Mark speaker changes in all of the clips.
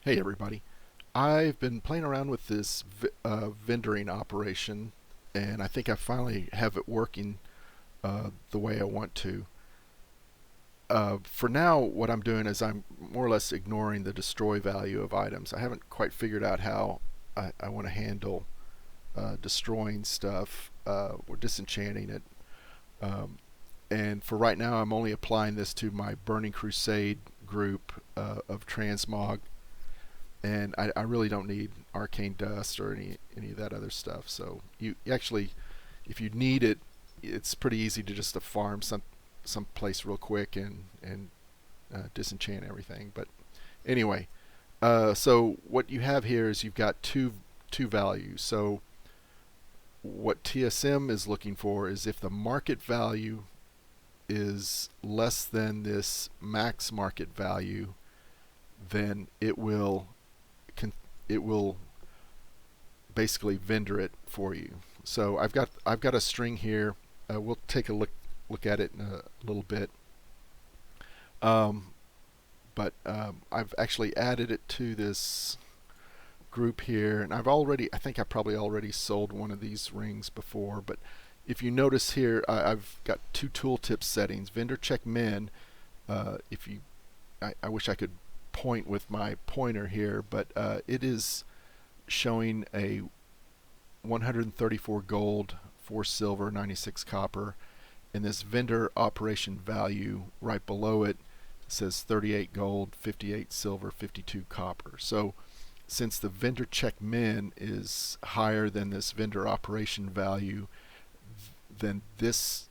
Speaker 1: Hey everybody. I've been playing around with this vendoring operation, and I think I finally have it working the way I want to. For now, what I'm doing is I'm more or less ignoring the destroy value of items. I haven't quite figured out how I want to handle destroying stuff or disenchanting it. Um, and for right now, I'm only applying this to my Burning Crusade group of transmog, and I really don't need arcane dust or any of that other stuff. So you actually, if you need it, it's pretty easy to just to farm some place real quick and disenchant everything. But anyway, so what you have here is you've got two values. So what TSM is looking for is if the market value is less than this max market value, then it will basically vendor it for you. So I've got a string here. We'll take a look at it in a little bit. Um, but I've actually added it to this group here, and I think I probably already sold one of these rings before. But if you notice here, I've got two tooltip settings. Vendor check min. If you, I wish I could point with my pointer here, but it is showing a 134 gold, 4 silver, 96 copper, and this vendor operation value right below it says 38 gold, 58 silver, 52 copper. So since the vendor check min is higher than this vendor operation value, then this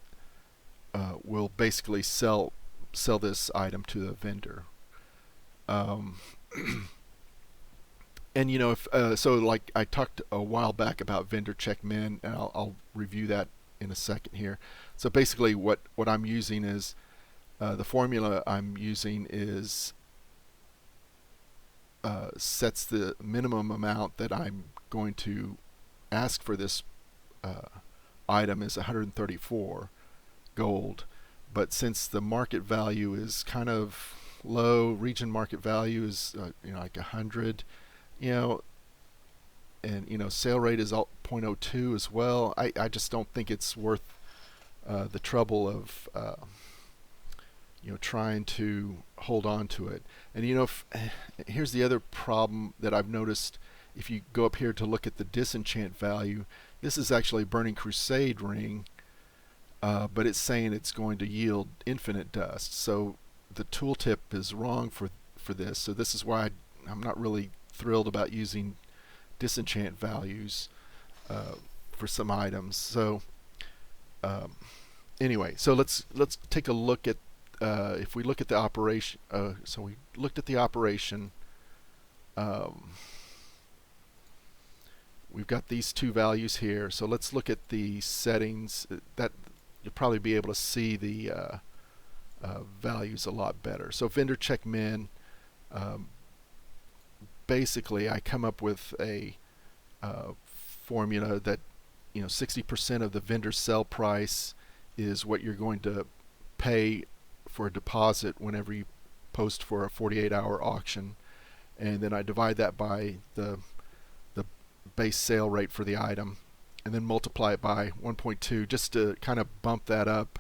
Speaker 1: will basically sell this item to the vendor. Um, and you know, if so, like I talked a while back about vendor check min, and I'll review that in a second here. So basically, what I'm using is the formula I'm using is sets the minimum amount that I'm going to ask for this item is 134 gold, but since the market value is kind of low, region market value is like 100, you know, and sale rate is 0.02 as well. I just don't think it's worth the trouble of trying to hold on to it. And here's the other problem that I've noticed. If you go up here to look at the disenchant value, this is actually Burning Crusade ring, but it's saying it's going to yield infinite dust. So the tooltip is wrong for this. So this is why I'm not really thrilled about using disenchant values for some items. So anyway, so let's take a look at if we look at the operation. So we looked at the operation. We've got these two values here. So let's look at the settings. That you'll probably be able to see the values a lot better. So vendor check min. Basically, I come up with a formula that 60% of the vendor sell price is what you're going to pay for a deposit whenever you post for a 48-hour auction, and then I divide that by the base sale rate for the item, and then multiply it by 1.2 just to kind of bump that up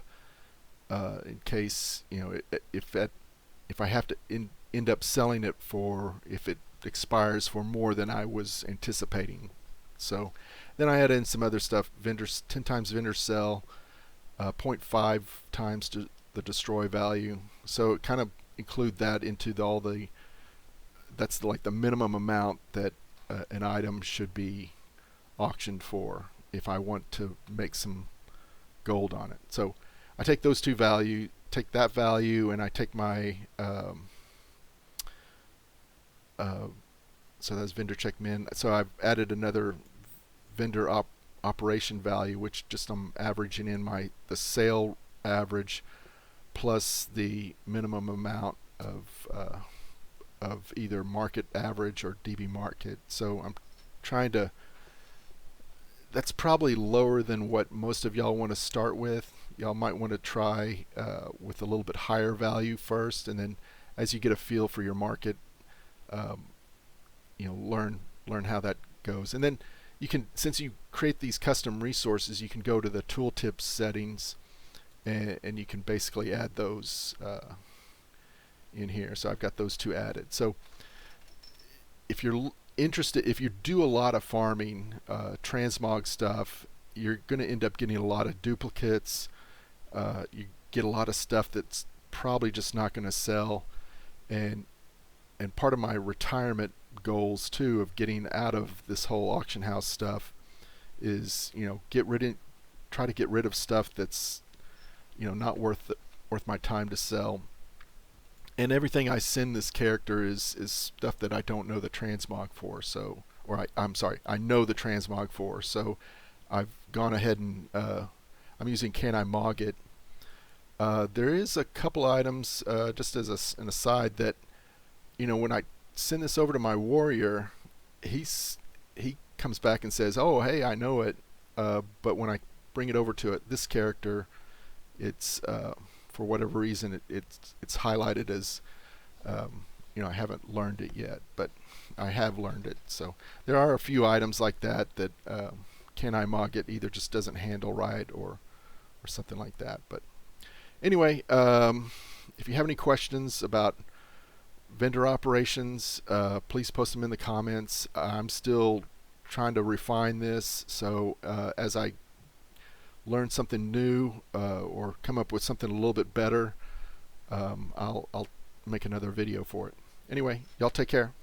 Speaker 1: in case if I have to end up selling it for, if it expires for more than I was anticipating. So then I add in some other stuff. 10 times vendor sell, 0.5 times the destroy value. So kind of include that into that's like the minimum amount that an item should be auctioned for if I want to make some gold on it. So I take those two values, take that value, and I take my so that's vendor check min. So I've added another vendor operation value, which just I'm averaging in the sale average plus the minimum amount of either market average or DB market. So I'm trying to, that's probably lower than what most of y'all want to start with. Y'all might want to try with a little bit higher value first, and then as you get a feel for your market, learn how that goes. And then you can, since you create these custom resources, you can go to the tooltips settings, and you can basically add those in here. So I've got those two added. So if you're interested, if you do a lot of farming, transmog stuff, you're going to end up getting a lot of duplicates. You get a lot of stuff that's probably just not going to sell. And part of my retirement goals too, of getting out of this whole auction house stuff, is try to get rid of stuff that's not worth my time to sell. And everything I send this character is stuff that I don't know the transmog for. So, I'm sorry, I know the transmog for. So I've gone ahead and I'm using Can I Mog It. There is a couple items, just as an aside, that when I send this over to my warrior, he comes back and says, "Oh, hey, I know it," but when I bring it over to this character, it's for whatever reason it's highlighted as I haven't learned it yet, but I have learned it. So there are a few items like that Can I Mog It either just doesn't handle right or something like that. But anyway, if you have any questions about vendor operations, please post them in the comments. I'm still trying to refine this, so as I learn something new or come up with something a little bit better, I'll make another video for it. Anyway, y'all take care.